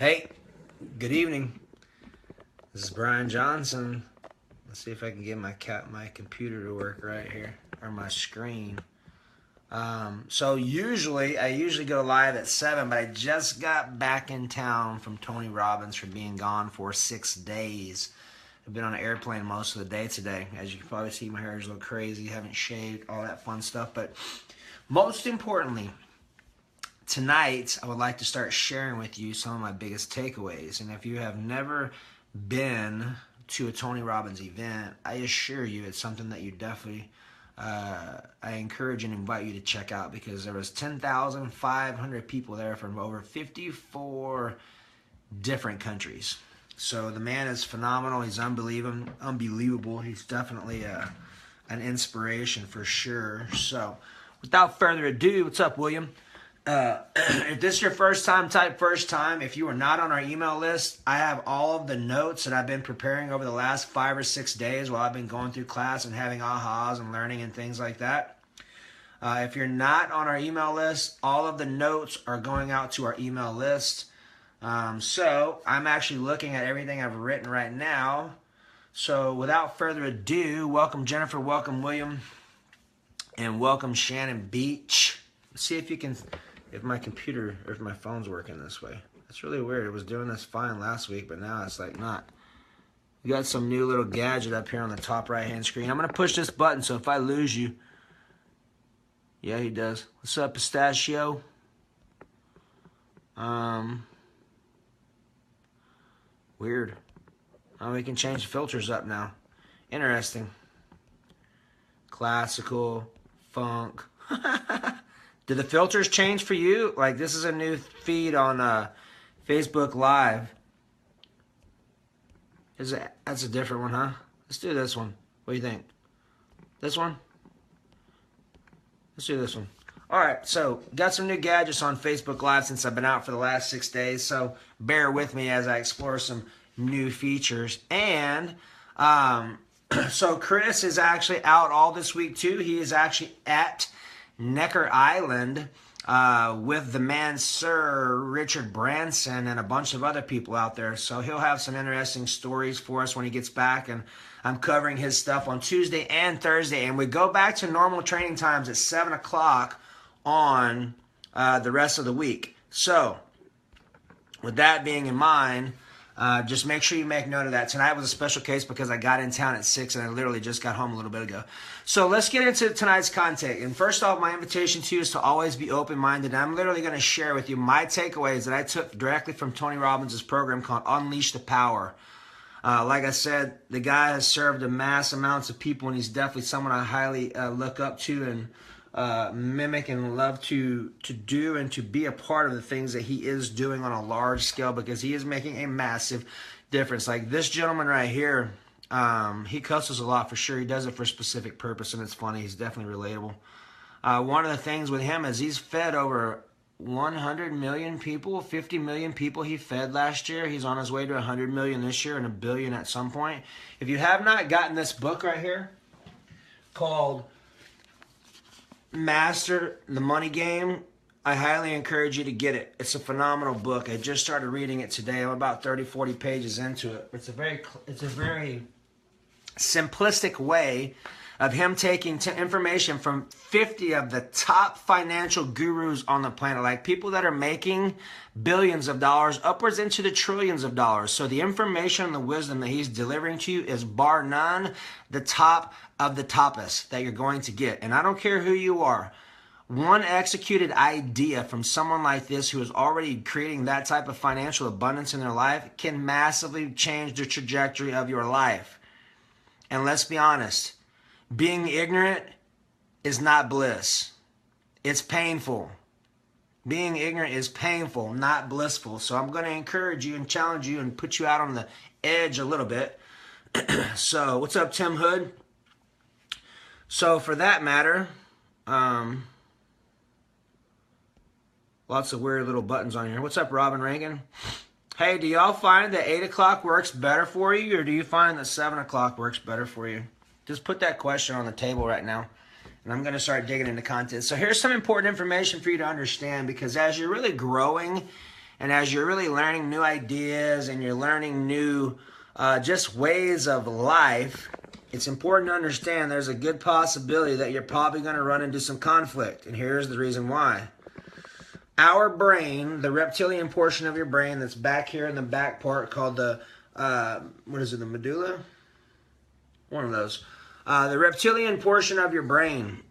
Hey, good evening. This is Brian Johnson. Let's see if I can get my computer to work right here, or my screen. So I usually go live at 7, but I just got back in town from Tony Robbins for being gone for 6 days. I've been on an airplane most of the day today. As you can probably see, my hair is a little crazy, haven't shaved, all that fun stuff. But most importantly, tonight, I would like to start sharing with you some of my biggest takeaways. And if you have never been to a Tony Robbins event, I assure you it's something that you definitely, I encourage and invite you to check out, because there was 10,500 people there from over 54 different countries. So the man is phenomenal. He's unbelievable. He's definitely an inspiration for sure. So without further ado, what's up, William? If this is your first time, type first time. If you are not on our email list, I have all of the notes that I've been preparing over the last 5 or 6 days while I've been going through class and having ahas and learning and things like that. If you're not on our email list, all of the notes are going out to our email list. So I'm actually looking at everything I've written right now. So without further ado, welcome Jennifer, welcome William, and welcome Shannon Beach. Let's see if you can... if my computer or if my phone's working this way. That's really weird. It was doing this fine last week, but now it's like not. We got some new little gadget up here on the top right-hand screen. I'm going to push this button, so if I lose you... Yeah, he does. What's up, Pistachio? Weird. Oh, we can change the filters up now. Interesting. Classical, funk. Did the filters change for you? Like, this is a new feed on Facebook Live. That's a different one, huh? Let's do this one. What do you think? This one? Let's do this one. All right, so got some new gadgets on Facebook Live since I've been out for the last 6 days. So bear with me as I explore some new features. And so Chris is actually out all this week too. He is actually at Necker Island with the man Sir Richard Branson and a bunch of other people out there. So he'll have some interesting stories for us when he gets back, and I'm covering his stuff on Tuesday and Thursday, and we go back to normal training times at 7 o'clock on the rest of the week. So with that being in mind, just make sure you make note of that. Tonight was a special case because I got in town at 6 and I literally just got home a little bit ago. So let's get into tonight's content. And first off, my invitation to you is to always be open-minded. I'm literally going to share with you my takeaways that I took directly from Tony Robbins' program called Unleash the Power. Like I said, the guy has served a mass amounts of people, and he's definitely someone I highly look up to and mimic and love to do and to be a part of the things that he is doing on a large scale, because he is making a massive difference. Like this gentleman right here, he cusses a lot for sure. He does it for a specific purpose, and it's funny. He's definitely relatable. One of the things with him is he's fed over 100 million people, 50 million people he fed last year. He's on his way to 100 million this year and 1 billion at some point. If you have not gotten this book right here called Master the Money Game, I highly encourage you to get it. It's a phenomenal book. I just started reading it today. I'm about 30-40 pages into it. It's a very simplistic way of him taking information from 50 of the top financial gurus on the planet, like people that are making billions of dollars, upwards into the trillions of dollars. So the information and the wisdom that he's delivering to you is bar none the top of the toppest that you're going to get. And I don't care who you are. One executed idea from someone like this who is already creating that type of financial abundance in their life can massively change the trajectory of your life. And let's be honest, being ignorant is not bliss. It's painful. Being ignorant is painful, not blissful. So I'm going to encourage you and challenge you and put you out on the edge a little bit. So what's up, Tim Hood? So for that matter, lots of weird little buttons on here. What's up, Robin Reagan? Hey, do y'all find that 8 o'clock works better for you, or do you find that 7 o'clock works better for you? Just put that question on the table right now, and I'm going to start digging into content. So here's some important information for you to understand, because as you're really growing And as you're really learning new ideas and you're learning new just ways of life, it's important to understand there's a good possibility that you're probably going to run into some conflict. And here's the reason why. Our brain, the reptilian portion of your brain that's back here in the back part called the, what is it, the medulla? One of those. The reptilian portion of your brain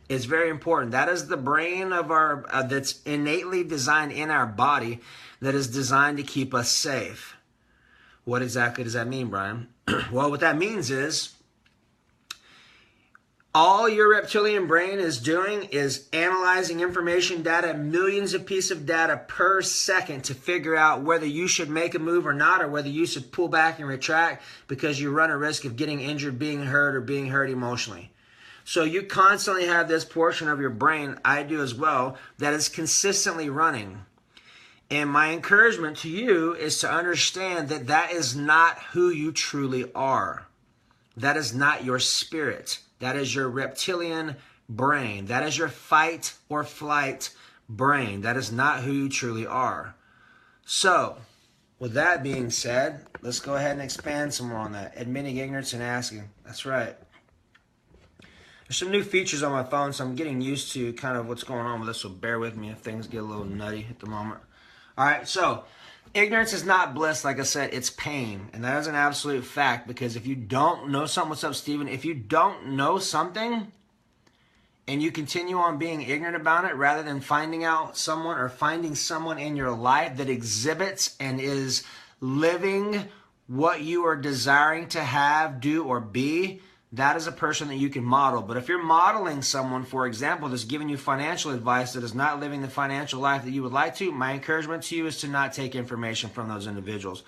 is very important. That is the brain of our that's innately designed in our body that is designed to keep us safe. What exactly does that mean, Brian? Well, what that means is all your reptilian brain is doing is analyzing information data, millions of pieces of data per second to figure out whether you should make a move or not, or whether you should pull back and retract because you run a risk of getting injured, being hurt, or being hurt emotionally. So you constantly have this portion of your brain, I do as well, that is consistently running. And my encouragement to you is to understand that that is not who you truly are. That is not your spirit. That is your reptilian brain. That is your fight or flight brain. That is not who you truly are. So, with that being said, let's go ahead and expand some more on that. Admitting ignorance and asking. That's right. There's some new features on my phone, so I'm getting used to kind of what's going on with this, so bear with me if things get a little nutty at the moment. All right, so ignorance is not bliss, like I said, it's pain. And that is an absolute fact, because if you don't know something, what's up, Stephen? If you don't know something and you continue on being ignorant about it rather than finding out someone or finding someone in your life that exhibits and is living what you are desiring to have, do, or be, that is a person that you can model. But if you're modeling someone, for example, that's giving you financial advice that is not living the financial life that you would like to, my encouragement to you is to not take information from those individuals.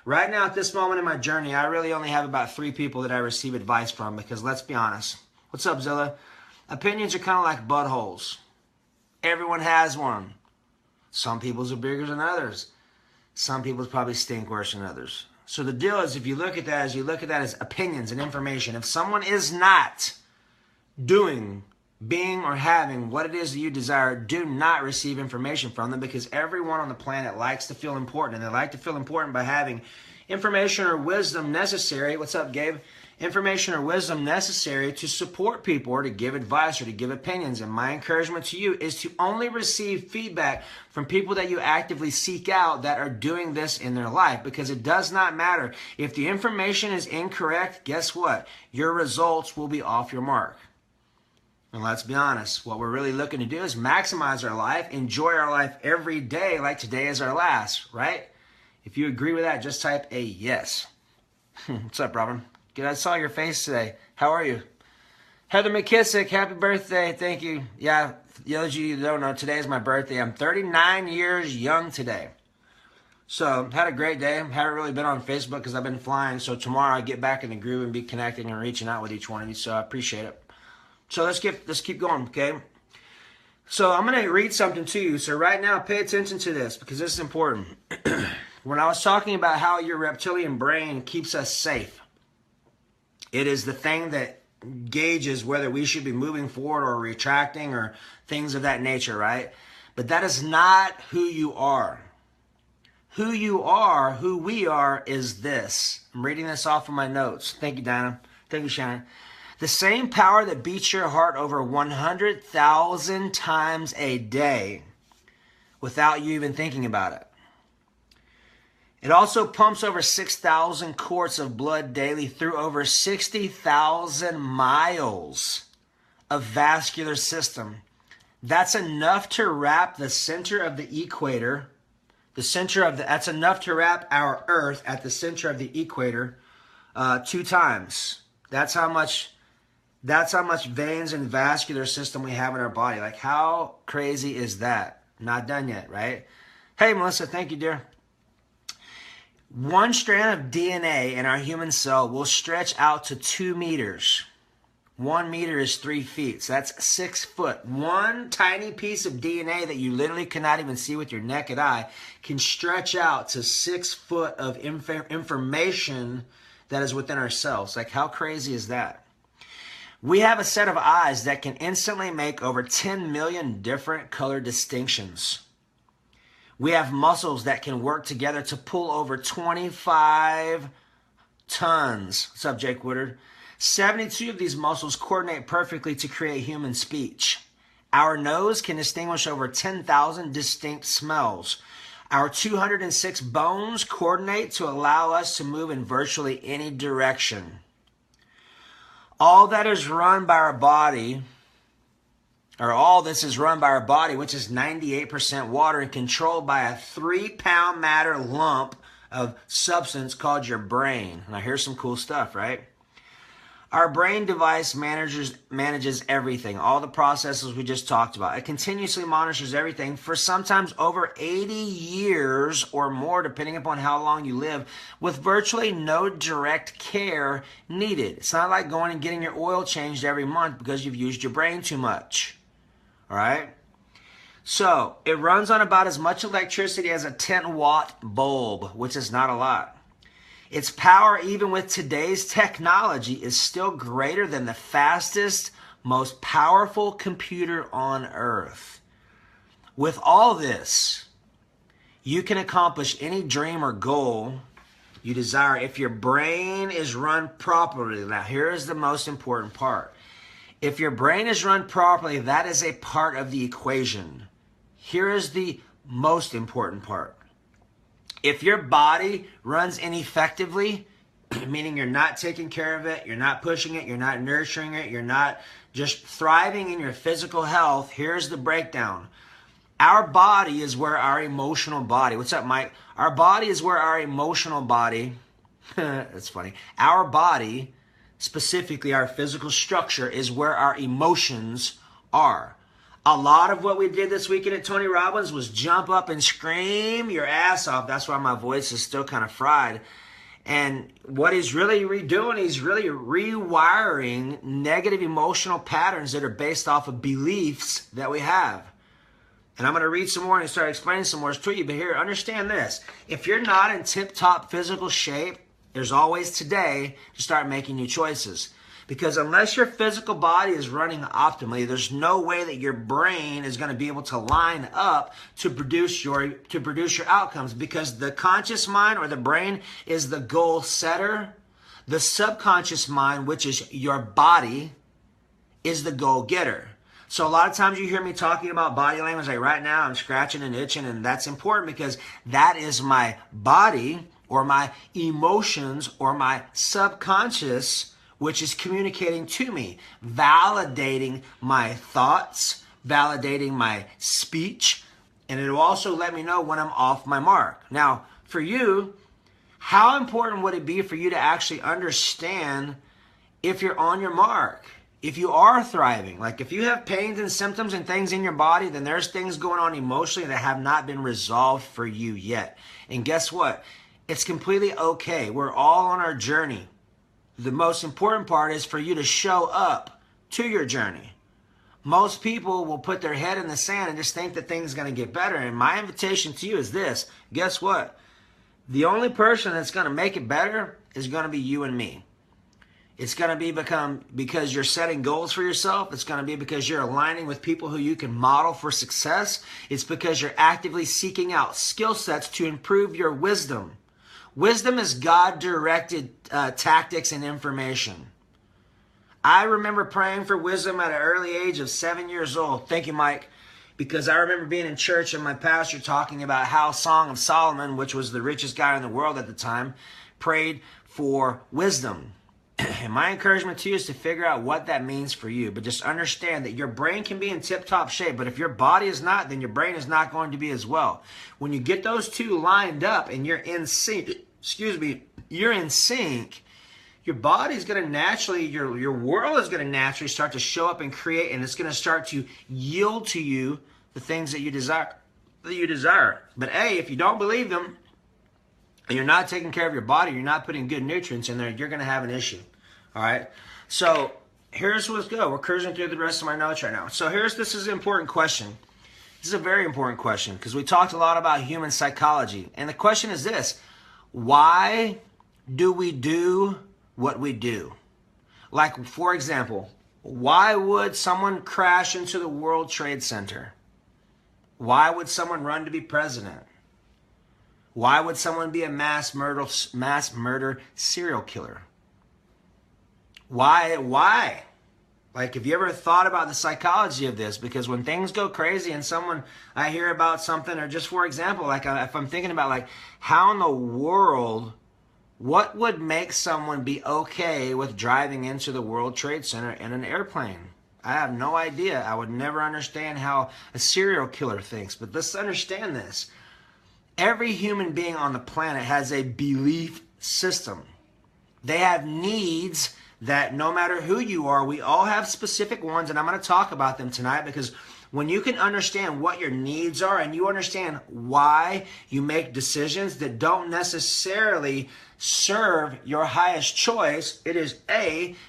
Right now, at this moment in my journey, I really only have about 3 people that I receive advice from, because let's be honest. What's up, Zilla? Opinions are kind of like buttholes. Everyone has one. Some people's are bigger than others. Some people's probably stink worse than others. So the deal is, if you look at that as opinions and information, if someone is not doing, being, or having what it is that you desire, do not receive information from them, because everyone on the planet likes to feel important, and they like to feel important by having information or wisdom necessary. What's up, Gabe? Information or wisdom necessary to support people or to give advice or to give opinions. And my encouragement to you is to only receive feedback from people that you actively seek out that are doing this in their life, because it does not matter. If the information is incorrect, guess what? Your results will be off your mark. And let's be honest, what we're really looking to do is maximize our life, enjoy our life every day like today is our last, right? If you agree with that, just type a yes. What's up, Robin? Good, I saw your face today. How are you? Heather McKissick, happy birthday. Thank you. Yeah, those of you who don't know, today is my birthday. I'm 39 years young today. So, had a great day. Haven't really been on Facebook because I've been flying. So tomorrow I get back in the groove and be connecting and reaching out with each one of you. So I appreciate it. So let's keep going, okay? So I'm going to read something to you. So right now, pay attention to this, because this is important. When I was talking about how your reptilian brain keeps us safe, it is the thing that gauges whether we should be moving forward or retracting or things of that nature, right? But that is not who you are. Who you are, who we are, is this. I'm reading this off of my notes. Thank you, Dinah. Thank you, Shannon. The same power that beats your heart over 100,000 times a day without you even thinking about it. It also pumps over 6,000 quarts of blood daily through over 60,000 miles of vascular system. That's enough to wrap the center of the equator, that's enough to wrap our Earth at the center of the equator 2 times. That's how much veins and vascular system we have in our body. Like, how crazy is that? Not done yet, right? Hey, Melissa, thank you, dear. 1 strand of DNA in our human cell will stretch out to 2 meters. 1 meter is 3 feet, so that's 6 foot. One tiny piece of DNA that you literally cannot even see with your naked eye can stretch out to 6 foot of information that is within our cells. Like, how crazy is that? We have a set of eyes that can instantly make over 10 million different color distinctions. We have muscles that can work together to pull over 25 tons. What's up, Jake Woodard? 72 of these muscles coordinate perfectly to create human speech. Our nose can distinguish over 10,000 distinct smells. Our 206 bones coordinate to allow us to move in virtually any direction. All that is run by our body, or all this is run by our body, which is 98% water and controlled by a 3-pound matter lump of substance called your brain. Now here's some cool stuff, right? Our brain device manages everything, all the processes we just talked about. It continuously monitors everything for sometimes over 80 years or more, depending upon how long you live, with virtually no direct care needed. It's not like going and getting your oil changed every month because you've used your brain too much. All right? So it runs on about as much electricity as a 10-watt bulb, which is not a lot. Its power, even with today's technology, is still greater than the fastest, most powerful computer on earth. With all this, you can accomplish any dream or goal you desire if your brain is run properly. Now, here is the most important part. If your brain is run properly, that is a part of the equation. Here is the most important part. If your body runs ineffectively, meaning you're not taking care of it, you're not pushing it, you're not nurturing it, you're not just thriving in your physical health, here's the breakdown. Our body is where our emotional body, what's up, Mike? Our body is where our emotional body, that's funny, our body, specifically our physical structure, is where our emotions are. A lot of what we did this weekend at Tony Robbins was jump up and scream your ass off. That's why my voice is still kind of fried. And what he's really redoing, he's really rewiring negative emotional patterns that are based off of beliefs that we have. And I'm going to read some more and start explaining some more to you. But here, understand this. If you're not in tip-top physical shape, there's always today to start making new choices. Because unless your physical body is running optimally, there's no way that your brain is going to be able to line up to produce your outcomes. Because the conscious mind or the brain is the goal setter. The subconscious mind, which is your body, is the goal getter. So a lot of times you hear me talking about body language, like right now I'm scratching and itching, and that's important because that is my body or my emotions or my subconscious, which is communicating to me, validating my thoughts, validating my speech, and it will also let me know when I'm off my mark. Now, for you, how important would it be for you to actually understand if you're on your mark? If you are thriving, like if you have pains and symptoms and things in your body, then there's things going on emotionally that have not been resolved for you yet. And guess what? It's completely okay. We're all on our journey. The most important part is for you to show up to your journey. Most people will put their head in the sand and just think that things are going to get better. And my invitation to you is this. Guess what? The only person that's going to make it better is going to be you and me. It's going to be because you're setting goals for yourself. It's going to be because you're aligning with people who you can model for success. It's because you're actively seeking out skill sets to improve your wisdom. Wisdom is God-directed tactics and information. I remember praying for wisdom at an early age of 7 years old. Thank you, Mike. Because I remember being in church and my pastor talking about how Song of Solomon, which was the richest guy in the world at the time, prayed for wisdom. And my encouragement to you is to figure out what that means for you. But just understand that your brain can be in tip-top shape. But if your body is not, then your brain is not going to be as well. When you get those two lined up and you're in sync, you're in sync, your body's going to naturally, your world is going to naturally start to show up and create, and it's going to start to yield to you the things that you desire. But hey, if you don't believe them, and you're not taking care of your body, you're not putting good nutrients in there, you're going to have an issue. All right? So here's what's go. We're cruising through the rest of my notes right now. So this is an important question. This is a very important question because we talked a lot about human psychology. And the question is this: why do we do what we do? Like, for example, why would someone crash into the World Trade Center? Why would someone run to be president? Why would someone be a mass murder serial killer? Why? Like, have you ever thought about the psychology of this? Because when things go crazy and I hear about something, or just for example, like if I'm thinking about like, how in the world, what would make someone be okay with driving into the World Trade Center in an airplane? I have no idea. I would never understand how a serial killer thinks. But let's understand this. Every human being on the planet has a belief system. They have needs that no matter who you are, we all have specific ones, and I'm going to talk about them tonight, because when you can understand what your needs are and you understand why you make decisions that don't necessarily serve your highest choice, it is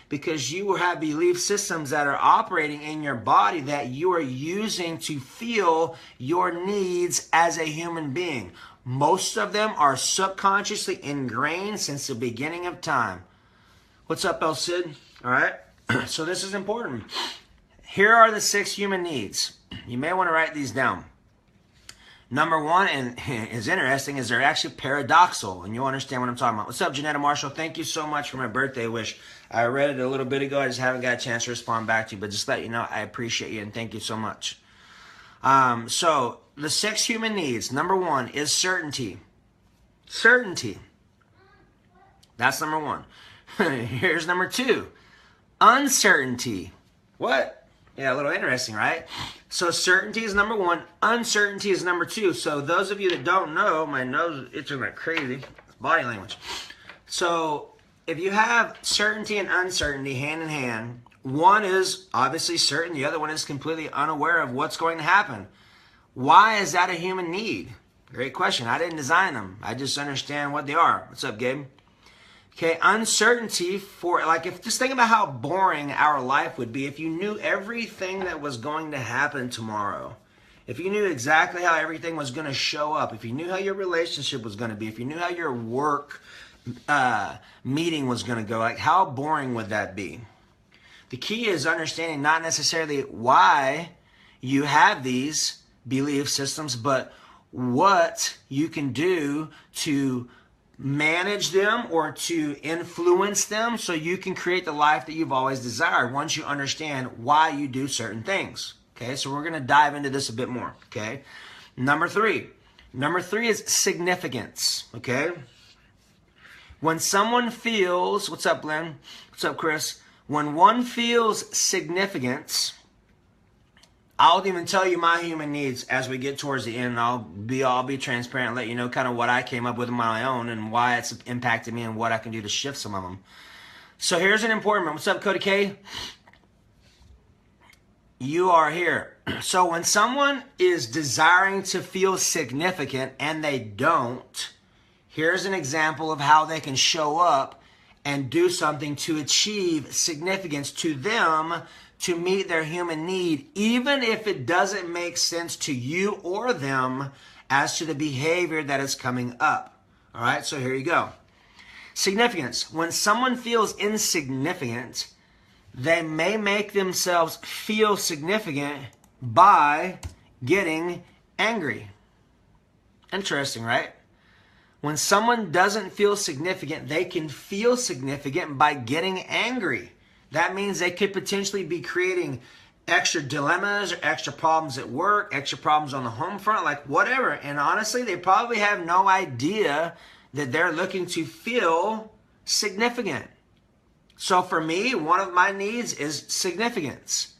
because you have belief systems that are operating in your body that you are using to feel your needs as a human being. Most of them are subconsciously ingrained since the beginning of time. What's up, El Cid? All right. So this is important. Here are the 6 human needs. You may want to write these down. Number 1, and is interesting, is they're actually paradoxical, and you'll understand what I'm talking about. What's up, Janetta Marshall? Thank you so much for my birthday wish. I read it a little bit ago. I just haven't got a chance to respond back to you, but just let you know I appreciate you and thank you so much. So the 6 human needs. Number 1 is certainty. Certainty. That's number 1. Here's number 2. Uncertainty. What? Yeah, a little interesting, right? So certainty is number 1. Uncertainty is number 2. So those of you that don't know, my nose is itching like crazy. It's body language. So if you have certainty and uncertainty hand in hand, one is obviously certain, the other one is completely unaware of what's going to happen. Why is that a human need? Great question. I didn't design them. I just understand what they are. What's up, Gabe? Okay, uncertainty for, like, just think about how boring our life would be if you knew everything that was going to happen tomorrow. If you knew exactly how everything was going to show up, if you knew how your relationship was going to be, if you knew how your work meeting was going to go, like, how boring would that be? The key is understanding not necessarily why you have these belief systems, but what you can do to manage them or to influence them so you can create the life that you've always desired once you understand why you do certain things. Okay, so we're going to dive into this a bit more. Okay, number 3 is significance. Okay, when someone feels, what's up, Lynn? What's up, Chris? When one feels significance, I'll even tell you my human needs as we get towards the end. I'll be transparent and let you know kind of what I came up with on my own and why it's impacted me and what I can do to shift some of them. So here's an important one. What's up, Cody K? You are here. So when someone is desiring to feel significant and they don't, here's an example of how they can show up and do something to achieve significance to them, to meet their human need, even if it doesn't make sense to you or them as to the behavior that is coming up. All right, so here you go. Significance. When someone feels insignificant, they may make themselves feel significant by getting angry. Interesting, right? When someone doesn't feel significant, they can feel significant by getting angry. That means they could potentially be creating extra dilemmas or extra problems at work, extra problems on the home front, like whatever. And honestly, they probably have no idea that they're looking to feel significant. So for me, one of my needs is significance.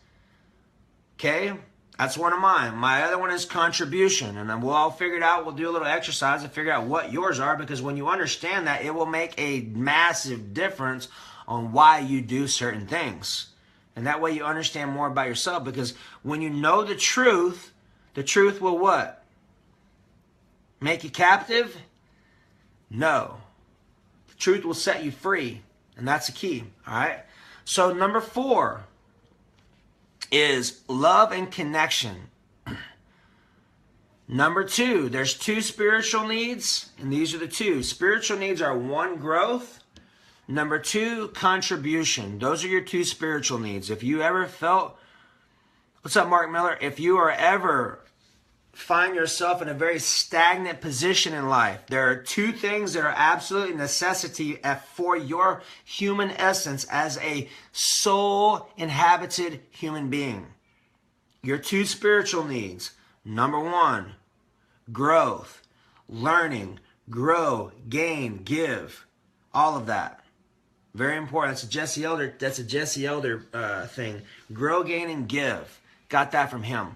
Okay? That's one of mine. My other one is contribution. And then we'll all figure it out. We'll do a little exercise to figure out what yours are, because when you understand that, it will make a massive difference on why you do certain things. And that way you understand more about yourself, because when you know the truth will what? Make you captive? No. The truth will set you free. And that's the key. All right? So number 4 is love and connection. Number 2, there's 2 spiritual needs, and these are the 2. Spiritual needs are 1, growth. Number 2, contribution. Those are your 2 spiritual needs. If you ever felt, what's up, Mark Miller? If you are ever find yourself in a very stagnant position in life. There are two things that are absolutely necessity for your human essence as a soul-inhabited human being. Your two spiritual needs. Number one, growth, learning, grow, gain, give, all of that. Very important. That's a Jesse Elder thing. Grow, gain, and give. Got that from him.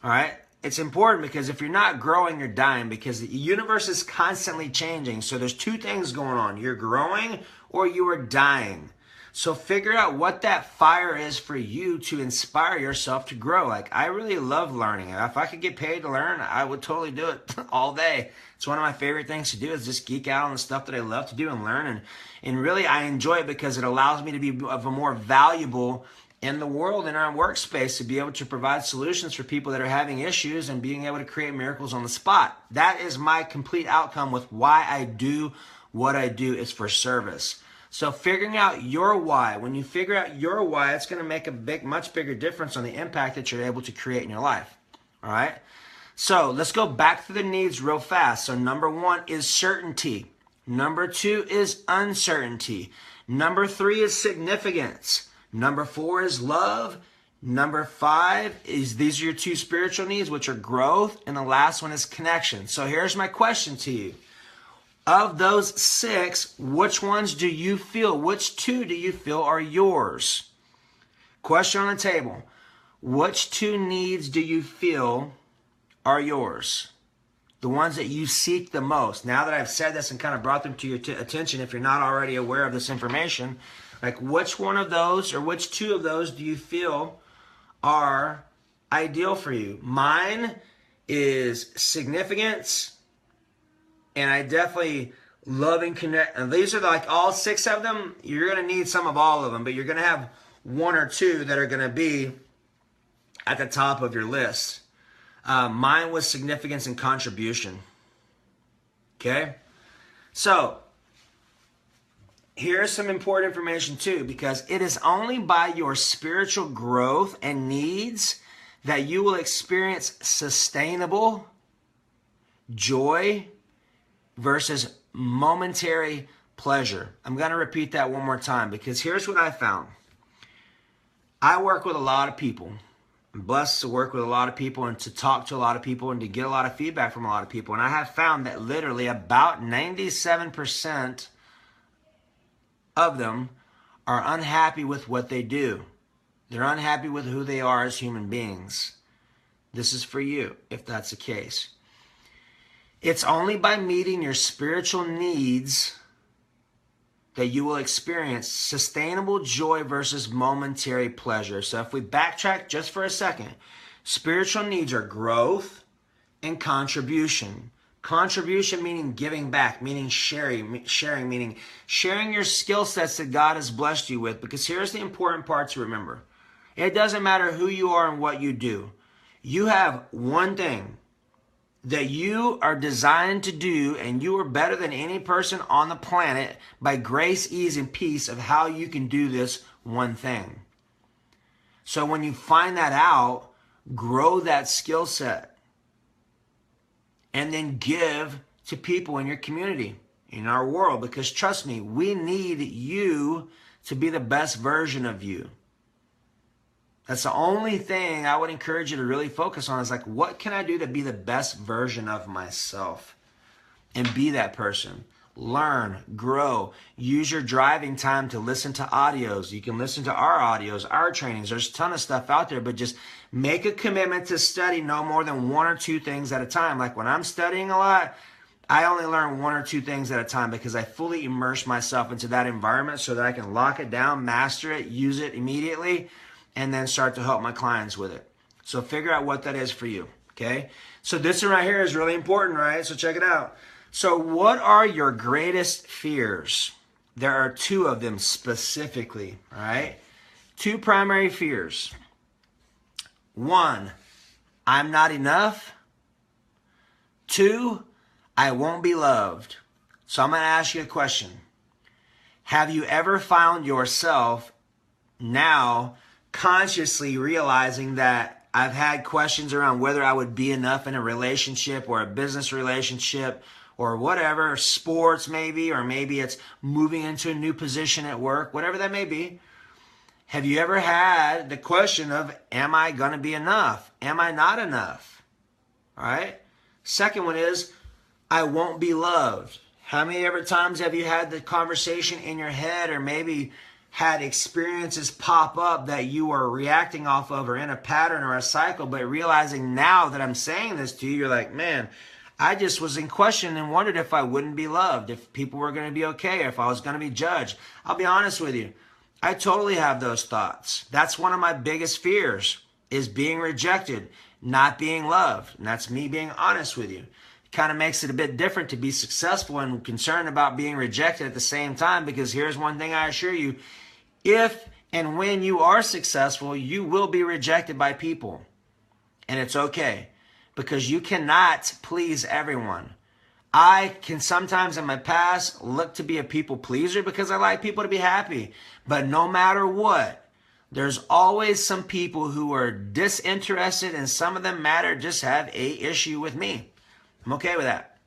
All right. It's important because if you're not growing, you're dying, because the universe is constantly changing. So there's two things going on. You're growing or you are dying. So figure out what that fire is for you to inspire yourself to grow. Like, I really love learning. If I could get paid to learn, I would totally do it all day. It's one of my favorite things to do, is just geek out on the stuff that I love to do and learn. And really, I enjoy it because it allows me to be of a more valuable in the world, in our workspace, to be able to provide solutions for people that are having issues and being able to create miracles on the spot. That is my complete outcome with why I do what I do, is for service. So figuring out your why, when you figure out your why, it's going to make a much bigger difference on the impact that you're able to create in your life. All right. So let's go back to the needs real fast. So number one is certainty. Number two is uncertainty. Number three is significance. Number four is love. Number five is, these are your two spiritual needs, which are growth. And the last one is connection. So here's my question to you. Of those six, which ones do you feel? Which two do you feel are yours? Question on the table. Which two needs do you feel are yours? The ones that you seek the most. Now that I've said this and kind of brought them to your attention, if you're not already aware of this information, like, which one of those or which two of those do you feel are ideal for you? Mine is significance, and I definitely love and connect. And these are like all six of them. You're going to need some of all of them, but you're going to have one or two that are going to be at the top of your list. Mine was significance and contribution. Okay? So, here's some important information too, because it is only by your spiritual growth and needs that you will experience sustainable joy versus momentary pleasure. I'm going to repeat that one more time, because here's what I found. I work with a lot of people. I'm blessed to work with a lot of people and to talk to a lot of people and to get a lot of feedback from a lot of people. And I have found that literally about 97% of them are unhappy with what they do. They're unhappy with who they are as human beings. This is for you, if that's the case. It's only by meeting your spiritual needs that you will experience sustainable joy versus momentary pleasure. So if we backtrack just for a second, spiritual needs are growth and contribution. Contribution meaning giving back, meaning sharing, meaning sharing your skill sets that God has blessed you with. Because here's the important part to remember. It doesn't matter who you are and what you do. You have one thing that you are designed to do, and you are better than any person on the planet by grace, ease, and peace of how you can do this one thing. So when you find that out, grow that skill set. And then give to people in your community, in our world. Because trust me, we need you to be the best version of you. That's the only thing I would encourage you to really focus on, is like, what can I do to be the best version of myself? And be that person. Learn, grow. Use your driving time to listen to audios. You can listen to our audios, our trainings. There's a ton of stuff out there, but just make a commitment to study no more than one or two things at a time. Like when I'm studying a lot, I only learn one or two things at a time, because I fully immerse myself into that environment so that I can lock it down, master it, use it immediately, and then start to help my clients with it. So figure out what that is for you, okay? So this one right here is really important, right? So check it out. So what are your greatest fears? There are two of them specifically, all right? Two primary fears. One, I'm not enough. Two, I won't be loved. So I'm going to ask you a question. Have you ever found yourself now consciously realizing that I've had questions around whether I would be enough in a relationship or a business relationship or whatever, sports maybe, or maybe it's moving into a new position at work, whatever that may be. Have you ever had the question of, am I going to be enough? Am I not enough? All right. Second one is, I won't be loved. How many ever times have you had the conversation in your head, or maybe had experiences pop up that you are reacting off of, or in a pattern or a cycle, but realizing now that I'm saying this to you, you're like, man, I just was in question and wondered if I wouldn't be loved, if people were going to be okay, if I was going to be judged. I'll be honest with you. I totally have those thoughts. That's one of my biggest fears, is being rejected, not being loved. And that's me being honest with you. It kind of makes it a bit different to be successful and concerned about being rejected at the same time, because here's one thing I assure you. If and when you are successful, you will be rejected by people. And it's okay, because you cannot please everyone. I can sometimes in my past look to be a people pleaser because I like people to be happy. But no matter what, there's always some people who are disinterested, and some of them matter, just have a issue with me. I'm okay with that.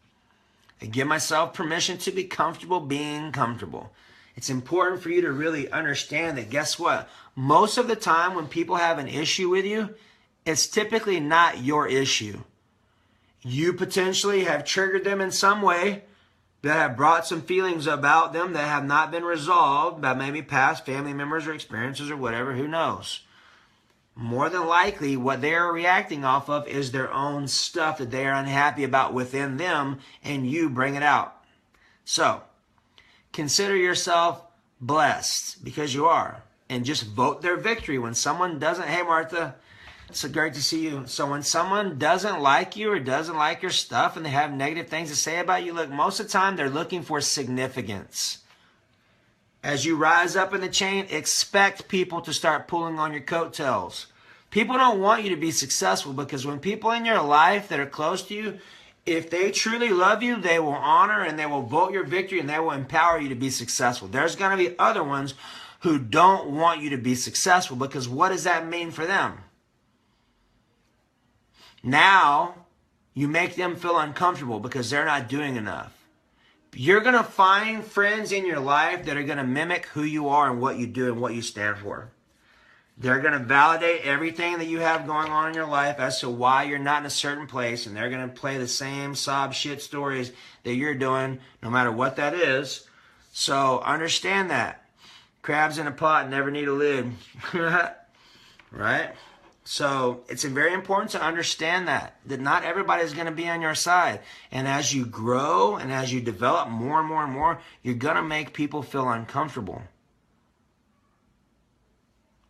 I give myself permission to be comfortable being comfortable. It's important for you to really understand that, guess what? Most of the time when people have an issue with you, it's typically not your issue. You potentially have triggered them in some way that have brought some feelings about them that have not been resolved by maybe past family members or experiences or whatever, who knows. More than likely, what they're reacting off of is their own stuff that they are unhappy about within them, and you bring it out. So, consider yourself blessed, because you are. And just vote their victory. When someone doesn't, hey Martha, it's so great to see you. So when someone doesn't like you or doesn't like your stuff and they have negative things to say about you, look, most of the time they're looking for significance. As you rise up in the chain, expect people to start pulling on your coattails. People don't want you to be successful, because when people in your life that are close to you, if they truly love you, they will honor and they will vote your victory and they will empower you to be successful. There's going to be other ones who don't want you to be successful, because what does that mean for them? Now, you make them feel uncomfortable because they're not doing enough. You're going to find friends in your life that are going to mimic who you are and what you do and what you stand for. They're going to validate everything that you have going on in your life as to why you're not in a certain place, and they're going to play the same sob shit stories that you're doing, no matter what that is. So understand that. Crabs in a pot never need a lid. Right? So it's very important to understand that not everybody is going to be on your side. And as you grow and as you develop more and more and more, you're going to make people feel uncomfortable.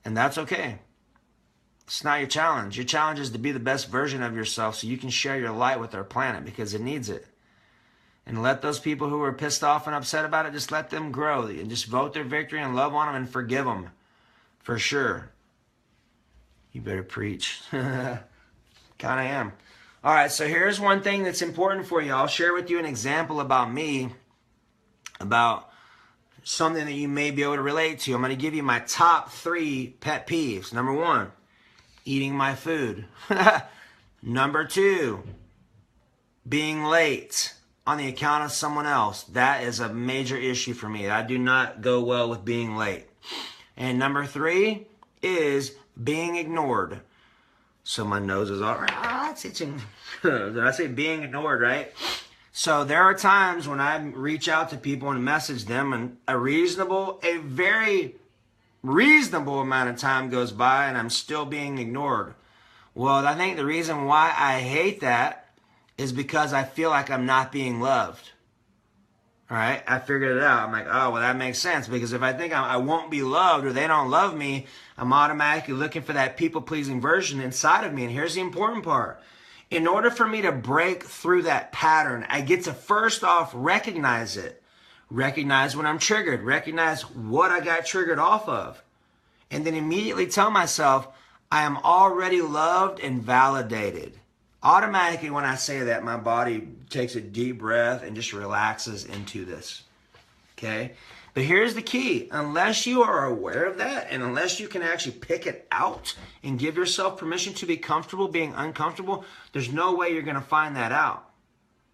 And that's okay. It's not your challenge. Your challenge is to be the best version of yourself so you can share your light with our planet, because it needs it. And let those people who are pissed off and upset about it, just let them grow. And just vote their victory and love on them and forgive them. For sure. You better preach. Kind of am. All right, so here's one thing that's important for you. I'll share with you an example about me, about something that you may be able to relate to. I'm going to give you my top 3 pet peeves. Number 1, eating my food. Number 2, being late on the account of someone else. That is a major issue for me. I do not go well with being late. And number 3 is being ignored. So my nose is all right. It's itching. Did I say being ignored, right? So there are times when I reach out to people and message them, and a very reasonable amount of time goes by and I'm still being ignored. Well, I think the reason why I hate that is because I feel like I'm not being loved. All right, I figured it out. I'm like, oh, well, that makes sense, because if I think I won't be loved or they don't love me, I'm automatically looking for that people-pleasing version inside of me. And here's the important part. In order for me to break through that pattern, I get to first off recognize it. Recognize when I'm triggered. Recognize what I got triggered off of. And then immediately tell myself, I am already loved and validated. Automatically, when I say that, my body takes a deep breath and just relaxes into this. Okay? But here's the key. Unless you are aware of that, and unless you can actually pick it out and give yourself permission to be comfortable being uncomfortable, there's no way you're going to find that out.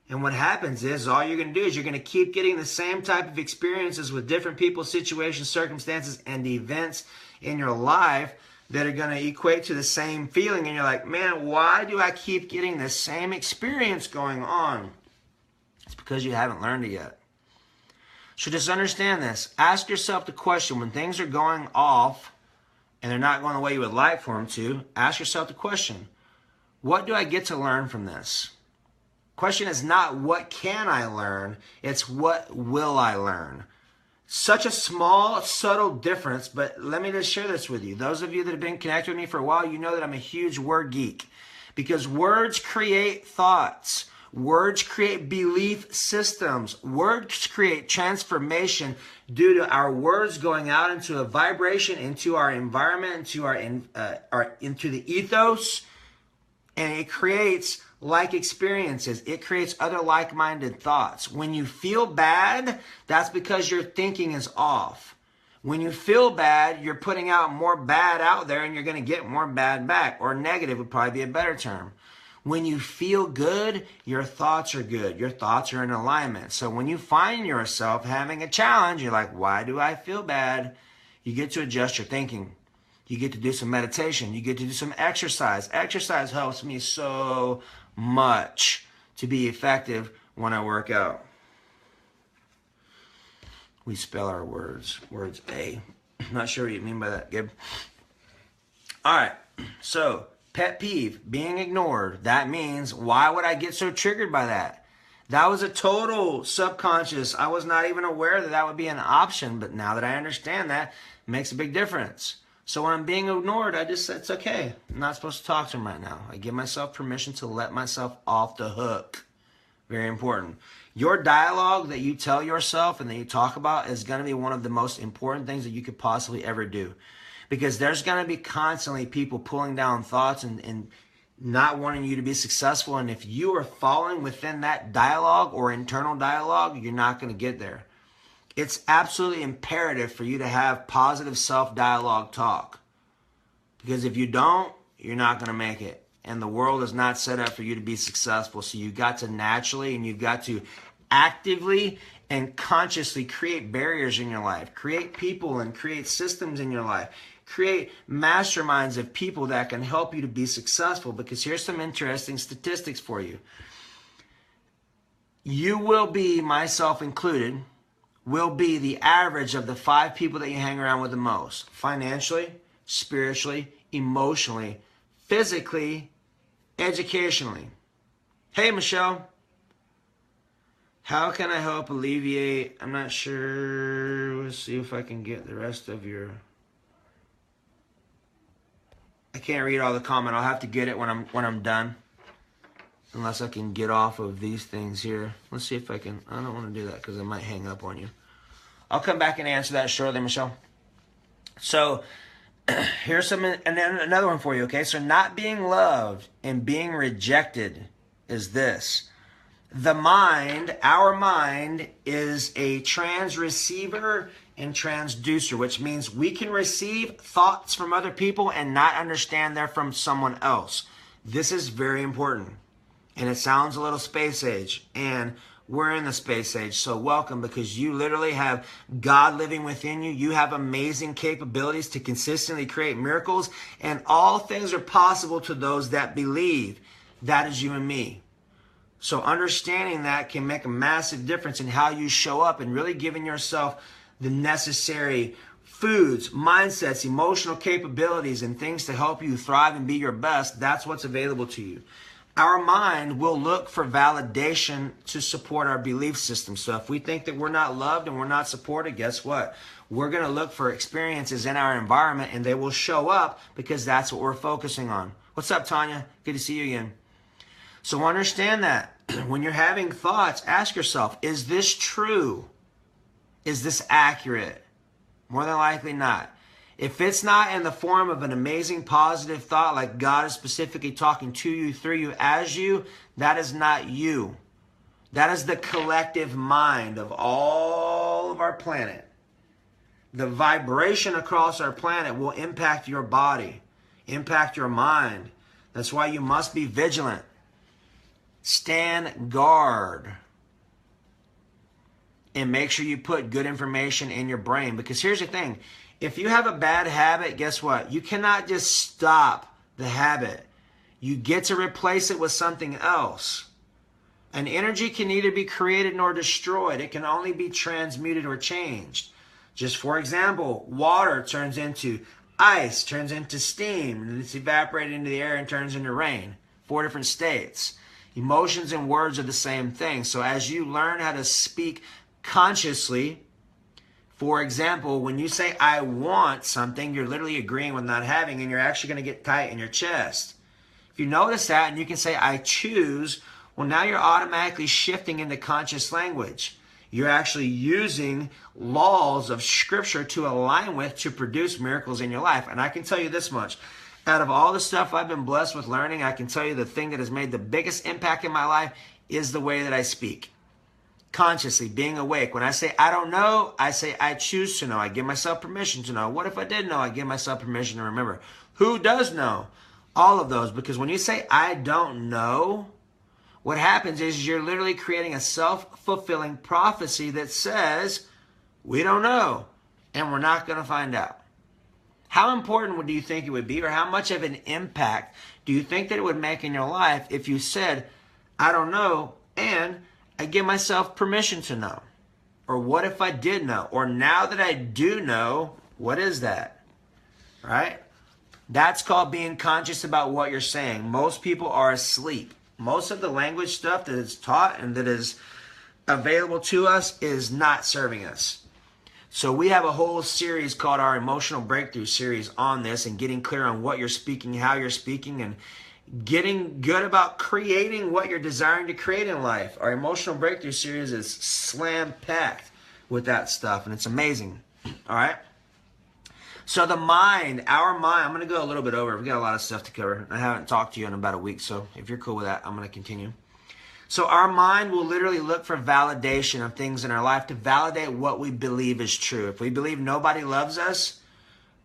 And what happens is, all you're going to do is you're going to keep getting the same type of experiences with different people, situations, circumstances, and events in your life that are going to equate to the same feeling. And you're like, man, why do I keep getting the same experience going on? It's because you haven't learned it yet. So just understand this. Ask yourself the question, when things are going off and they're not going the way you would like for them to, ask yourself the question, what do I get to learn from this? Question is not what can I learn, it's what will I learn. Such a small, subtle difference, but let me just share this with you. Those of you that have been connected with me for a while, you know that I'm a huge word geek, because words create thoughts. Words create belief systems. Words create transformation due to our words going out into a vibration, into our environment, into the ethos, and it creates like experiences. It creates other like-minded thoughts. When you feel bad, that's because your thinking is off. When you feel bad, you're putting out more bad out there, and you're going to get more bad back, or negative would probably be a better term. When you feel good, your thoughts are good. Your thoughts are in alignment. So when you find yourself having a challenge, you're like, why do I feel bad? You get to adjust your thinking. You get to do some meditation. You get to do some exercise. Exercise helps me so much to be effective when I work out. We spell our words. Words A. Not sure what you mean by that, Gib. All right. So, pet peeve, being ignored. That means, why would I get so triggered by that? That was a total subconscious. I was not even aware that that would be an option, but now that I understand that, it makes a big difference. So when I'm being ignored, I just say, it's okay. I'm not supposed to talk to him right now. I give myself permission to let myself off the hook. Very important. Your dialogue that you tell yourself and that you talk about is going to be one of the most important things that you could possibly ever do. Because there's going to be constantly people pulling down thoughts and not wanting you to be successful. And if you are falling within that dialogue or internal dialogue, you're not going to get there. It's absolutely imperative for you to have positive self-dialogue talk. Because if you don't, you're not going to make it. And the world is not set up for you to be successful. So you've got to naturally and you've got to actively and consciously create barriers in your life. Create people and create systems in your life. Create masterminds of people that can help you to be successful. Because here's some interesting statistics for you. You will be, myself included, will be the average of the 5 people that you hang around with the most. Financially, spiritually, emotionally, physically, educationally. Hey, Michelle. How can I help alleviate? I'm not sure. Let's see if I can get the rest of your... I can't read all the comment. I'll have to get it when I'm done. Unless I can get off of these things here. Let's see if I can. I don't want to do that because I might hang up on you. I'll come back and answer that shortly, Michelle. So, here's another one for you, okay? So, not being loved and being rejected is this. The mind, our mind, is a transreceiver and transducer, which means we can receive thoughts from other people and not understand they're from someone else. This is very important. And it sounds a little space age. And we're in the space age. So welcome, because you literally have God living within you. You have amazing capabilities to consistently create miracles. And all things are possible to those that believe. That is you and me. So understanding that can make a massive difference in how you show up and really giving yourself the necessary foods, mindsets, emotional capabilities, and things to help you thrive and be your best. That's what's available to you. Our mind will look for validation to support our belief system. So if we think that we're not loved and we're not supported, guess what? We're going to look for experiences in our environment, and they will show up because that's what we're focusing on. What's up, Tanya? Good to see you again. So understand that when you're having thoughts, ask yourself, is this true? Is this accurate? More than likely not. If it's not in the form of an amazing positive thought, like God is specifically talking to you, through you, as you, that is not you. That is the collective mind of all of our planet, the vibration across our planet will impact your body, impact your mind. That's why you must be vigilant. Stand guard. And make sure you put good information in your brain. Because here's the thing. If you have a bad habit, guess what? You cannot just stop the habit. You get to replace it with something else. An energy can neither be created nor destroyed. It can only be transmuted or changed. Just for example, water turns into ice, turns into steam, and it's evaporated into the air and turns into rain. 4 different states. Emotions and words are the same thing. So as you learn how to speak consciously, for example, when you say I want something, you're literally agreeing with not having, and you're actually going to get tight in your chest. If you notice that and you can say I choose, well, now you're automatically shifting into conscious language. You're actually using laws of scripture to align with to produce miracles in your life. And I can tell you this much. Out of all the stuff I've been blessed with learning, I can tell you the thing that has made the biggest impact in my life is the way that I speak. Consciously, being awake. When I say I don't know, I say I choose to know. I give myself permission to know. What if I did know? I give myself permission to remember. Who does know? All of those. Because when you say I don't know, what happens is you're literally creating a self-fulfilling prophecy that says we don't know and we're not going to find out. How important do you think it would be, or how much of an impact do you think that it would make in your life if you said I don't know and I give myself permission to know? Or what if I did know? Or now that I do know, what is that? Right? That's called being conscious about what you're saying. Most people are asleep. Most of the language stuff that is taught and that is available to us is not serving us. So we have a whole series called our Emotional Breakthrough series on this, and getting clear on what you're speaking, how you're speaking, and getting good about creating what you're desiring to create in life. Our Emotional Breakthrough series is slam-packed with that stuff, and it's amazing. All right? So the mind, our mind, I'm going to go a little bit over. We've got a lot of stuff to cover. I haven't talked to you in about a week, so if you're cool with that, I'm going to continue. So our mind will literally look for validation of things in our life to validate what we believe is true. If we believe nobody loves us,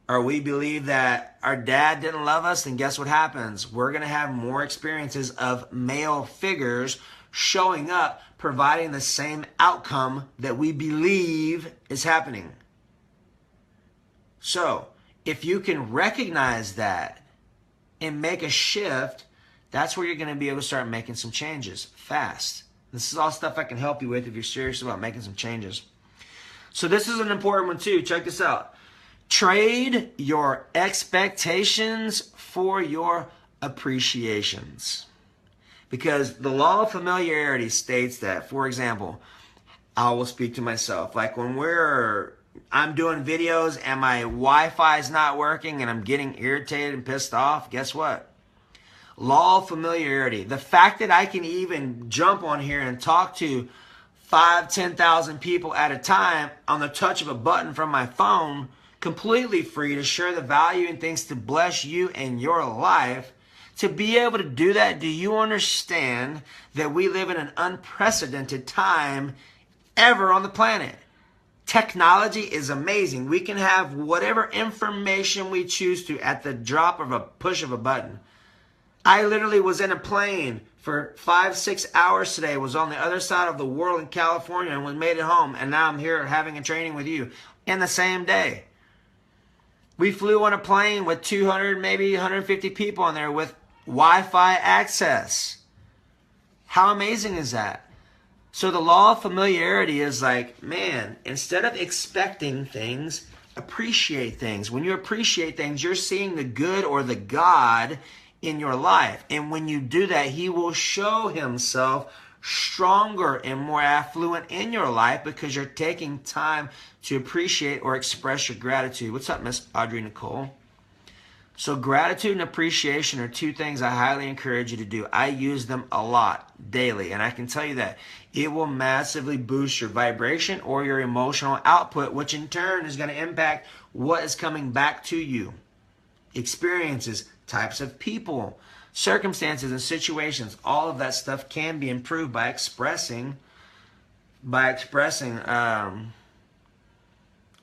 or we believe that our dad didn't love us, then guess what happens? We're going to have more experiences of male figures showing up, providing the same outcome that we believe is happening. So, if you can recognize that and make a shift, that's where you're going to be able to start making some changes fast. This is all stuff I can help you with if you're serious about making some changes. So this is an important one too. Check this out. Trade your expectations for your appreciations. Because the law of familiarity states that, for example, I will speak to myself. Like when I'm doing videos and my Wi-Fi is not working and I'm getting irritated and pissed off, guess what? Law of familiarity. The fact that I can even jump on here and talk to 5,000, 10,000 people at a time on the touch of a button from my phone, completely free to share the value and things to bless you and your life. To be able to do that, do you understand that we live in an unprecedented time ever on the planet? Technology is amazing. We can have whatever information we choose to at the drop of a push of a button. I literally was in a plane for 5-6 hours today, was on the other side of the world in California and was made it home. And now I'm here having a training with you in the same day. We flew on a plane with 200, maybe 150 people on there with Wi-Fi access. How amazing is that? So the law of familiarity is like, man, instead of expecting things, appreciate things. When you appreciate things, you're seeing the good or the God in your life. And when you do that, he will show himself stronger and more affluent in your life because you're taking time to appreciate or express your gratitude. What's up, Miss Audrey Nicole? So gratitude and appreciation are two things I highly encourage you to do. I use them a lot daily, and I can tell you that it will massively boost your vibration or your emotional output, which in turn is going to impact what is coming back to you. Experiences, types of people, circumstances and situations, all of that stuff can be improved by expressing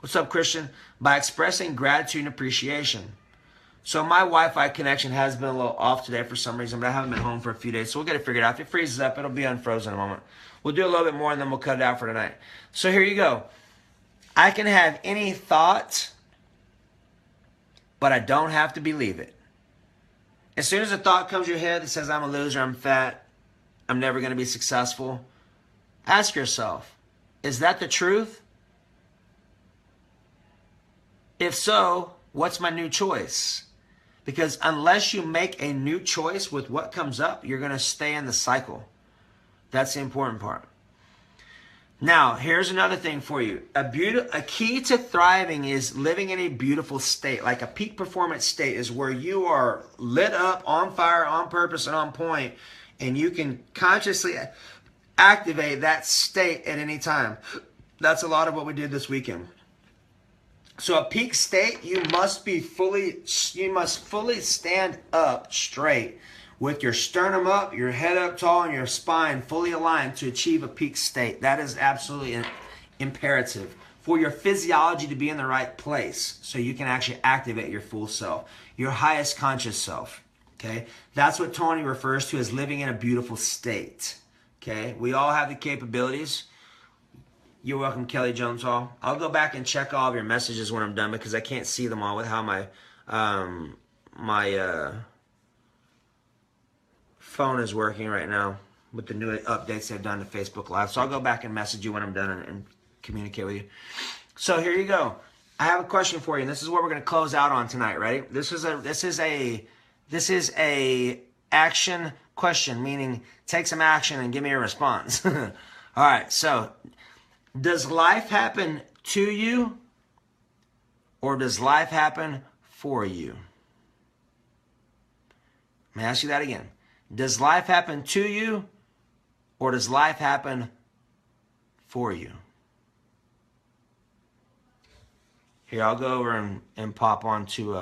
What's up, Christian? By expressing gratitude and appreciation. So my Wi-Fi connection has been a little off today for some reason, but I haven't been home for a few days, so we'll get it figured out. If it freezes up, it'll be unfrozen in a moment. We'll do a little bit more, and then we'll cut it out for tonight. So here you go. I can have any thought, but I don't have to believe it. As soon as a thought comes to your head that says, I'm a loser, I'm fat, I'm never going to be successful, ask yourself, is that the truth? If so, what's my new choice? Because unless you make a new choice with what comes up, you're going to stay in the cycle. That's the important part. Now, here's another thing for you. A key to thriving is living in a beautiful state. Like a peak performance state is where you are lit up, on fire, on purpose, and on point, and you can consciously activate that state at any time. That's a lot of what we did this weekend. So a peak state, you must fully stand up straight with your sternum up, your head up tall, and your spine fully aligned to achieve a peak state. That is absolutely imperative for your physiology to be in the right place so you can actually activate your full self, your highest conscious self. Okay? That's what Tony refers to as living in a beautiful state. Okay? We all have the capabilities. You're welcome, Kelly Jones Hall. I'll go back and check all of your messages when I'm done because I can't see them all with how my phone is working right now with the new updates they've done to Facebook Live. So I'll go back and message you when I'm done and communicate with you. So here you go. I have a question for you, and this is what we're going to close out on tonight. Ready? This is a action question, meaning take some action and give me a response. All right. So, does life happen to you, or does life happen for you? Let me ask you that again. Does life happen to you, or does life happen for you? Here, I'll go over and pop onto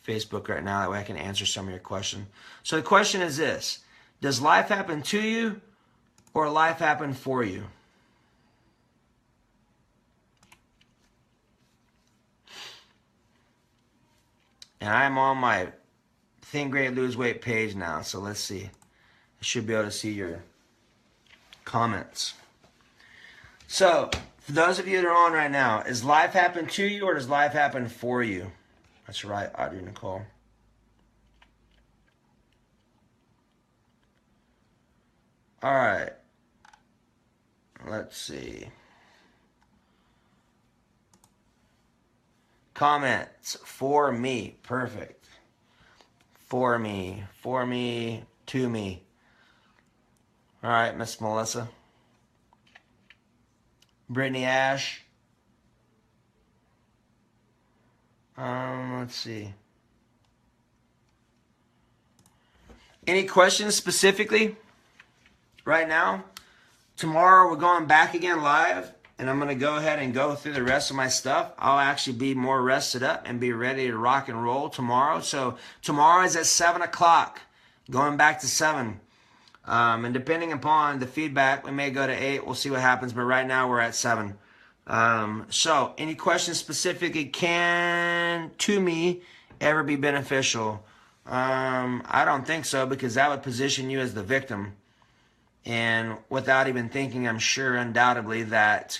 Facebook right now. That way I can answer some of your questions. So the question is this. Does life happen to you, or life happen for you? And I'm on my Think Great Lose Weight page now, so let's see. I should be able to see your comments. So, for those of you that are on right now, is life happen to you or does life happen for you? That's right, Audrey Nicole. All right. Let's see. Comments for me. Perfect. For me, to me. All right, Miss Melissa. Brittany Ash. Let's see. Any questions specifically right now? Tomorrow we're going back again live, and I'm going to go ahead and go through the rest of my stuff. I'll actually be more rested up and be ready to rock and roll tomorrow. So tomorrow is at 7 o'clock, going back to 7. And depending upon the feedback, we may go to 8. We'll see what happens. But right now we're at 7. So any questions specifically can, to me, ever be beneficial? I don't think so, because that would position you as the victim. And without even thinking, I'm sure undoubtedly that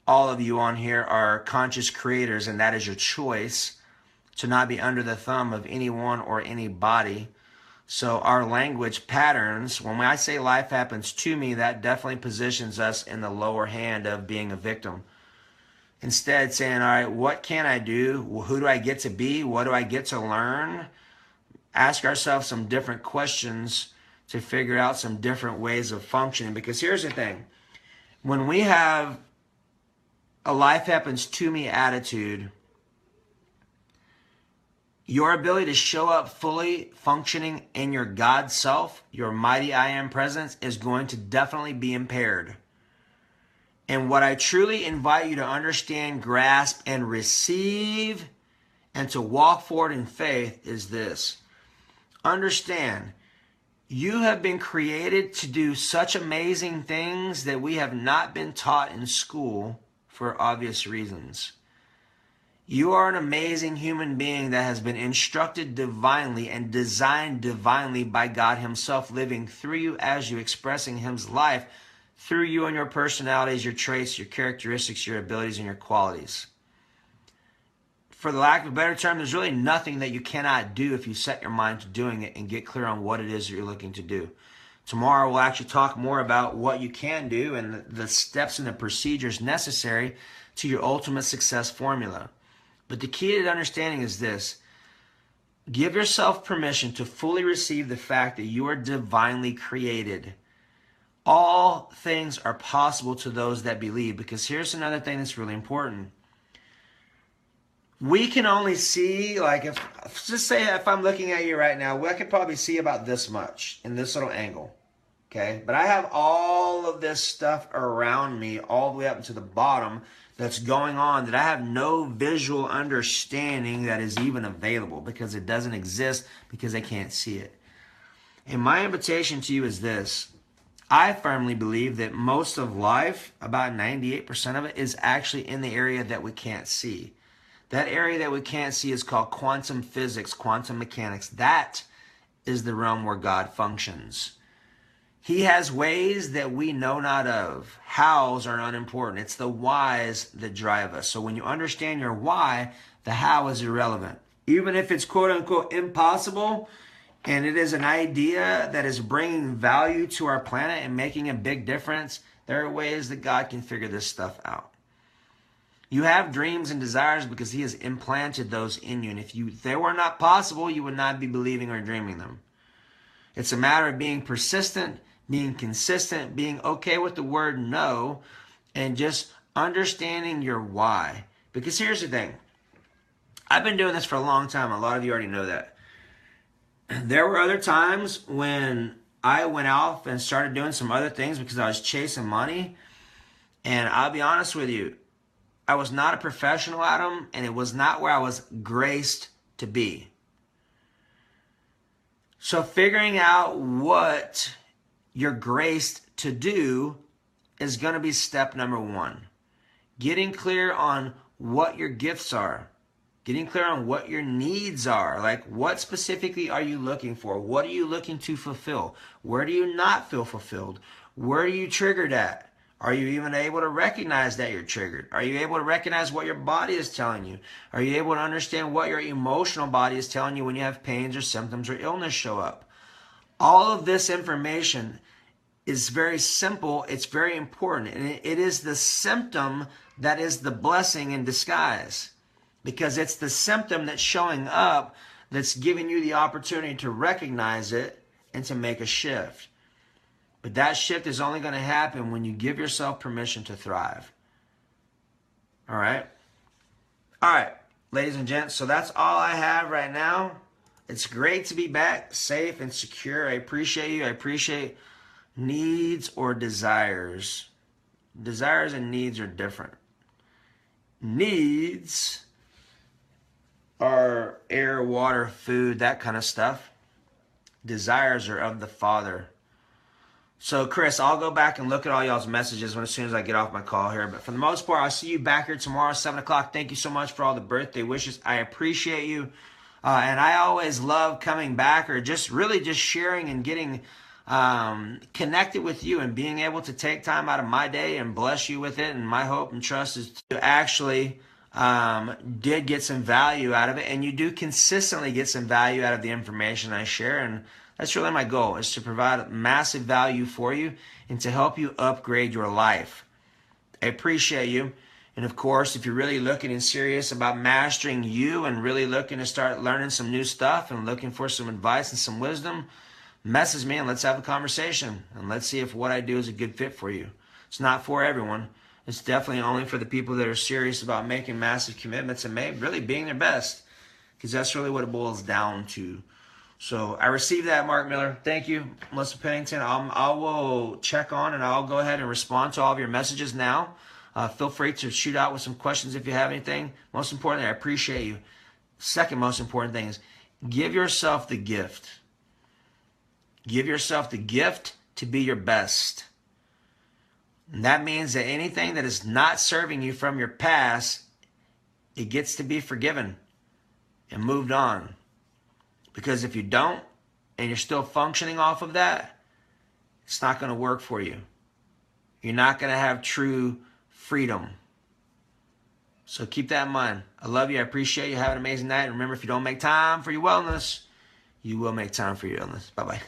all of you on here are conscious creators, and that is your choice to not be under the thumb of anyone or anybody. So our language patterns, when I say life happens to me, that definitely positions us in the lower hand of being a victim. Instead, saying, all right, what can I do? Who do I get to be? What do I get to learn? Ask ourselves some different questions to figure out some different ways of functioning. Because here's the thing. When we have a life happens to me attitude, your ability to show up fully functioning in your God self, your mighty I am presence, is going to definitely be impaired. And what I truly invite you to understand, grasp, and receive, and to walk forward in faith is this. Understand, you have been created to do such amazing things that we have not been taught in school for obvious reasons. You are an amazing human being that has been instructed divinely and designed divinely by God himself, living through you as you, expressing his life through you and your personalities, your traits, your characteristics, your abilities, and your qualities. For the lack of a better term, there's really nothing that you cannot do if you set your mind to doing it and get clear on what it is that you're looking to do. Tomorrow we'll actually talk more about what you can do and the steps and the procedures necessary to your ultimate success formula. But the key to understanding is this. Give yourself permission to fully receive the fact that you are divinely created. All things are possible to those that believe, because here's another thing that's really important. We can only see, like, just say if I'm looking at you right now, I can probably see about this much in this little angle, okay? But I have all of this stuff around me all the way up to the bottom that's going on that I have no visual understanding that is even available, because it doesn't exist, because I can't see it. And my invitation to you is this. I firmly believe that most of life, about 98% of it, is actually in the area that we can't see. That area that we can't see is called quantum physics, quantum mechanics. That is the realm where God functions. He has ways that we know not of. Hows are unimportant. It's the whys that drive us. So when you understand your why, the how is irrelevant. Even if it's quote unquote impossible, and it is an idea that is bringing value to our planet and making a big difference, there are ways that God can figure this stuff out. You have dreams and desires because he has implanted those in you. And if they were not possible, you would not be believing or dreaming them. It's a matter of being persistent, being consistent, being okay with the word no, and just understanding your why. Because here's the thing. I've been doing this for a long time. A lot of you already know that. There were other times when I went off and started doing some other things because I was chasing money. And I'll be honest with you, I was not a professional at them, and it was not where I was graced to be. So figuring out what you're graced to do is going to be step number one. Getting clear on what your gifts are. Getting clear on what your needs are. Like, what specifically are you looking for? What are you looking to fulfill? Where do you not feel fulfilled? Where are you triggered at? Are you even able to recognize that you're triggered? Are you able to recognize what your body is telling you? Are you able to understand what your emotional body is telling you when you have pains or symptoms or illness show up? All of this information is very simple. It's very important. And it is the symptom that is the blessing in disguise. Because it's the symptom that's showing up that's giving you the opportunity to recognize it and to make a shift. But that shift is only going to happen when you give yourself permission to thrive. All right? All right, ladies and gents, so that's all I have right now. It's great to be back, safe and secure. I appreciate you. I appreciate needs or desires. Desires and needs are different. Needs are air, water, food, that kind of stuff. Desires are of the Father. So, Chris, I'll go back and look at all y'all's messages as soon as I get off my call here. But for the most part, I'll see you back here tomorrow, 7 o'clock. Thank you so much for all the birthday wishes. I appreciate you. And I always love coming back or just really just sharing and getting connected with you and being able to take time out of my day and bless you with it. And my hope and trust is to actually did get some value out of it. And you do consistently get some value out of the information I share. And that's really my goal, is to provide massive value for you and to help you upgrade your life. I appreciate you. And of course, if you're really looking and serious about mastering you and really looking to start learning some new stuff and looking for some advice and some wisdom, message me and let's have a conversation. And let's see if what I do is a good fit for you. It's not for everyone. It's definitely only for the people that are serious about making massive commitments and really being their best. Because that's really what it boils down to. So I received that, Mark Miller. Thank you, Melissa Pennington. I will check on and I'll go ahead and respond to all of your messages now. Feel free to shoot out with some questions if you have anything. Most importantly, I appreciate you. Second most important thing is give yourself the gift. Give yourself the gift to be your best. And that means that anything that is not serving you from your past It gets to be forgiven and moved on. Because if you don't, and you're still functioning off of that, it's not going to work for you. You're not going to have true freedom. So keep that in mind. I love you. I appreciate you. Have an amazing night. And remember, if you don't make time for your wellness, you will make time for your illness. Bye-bye.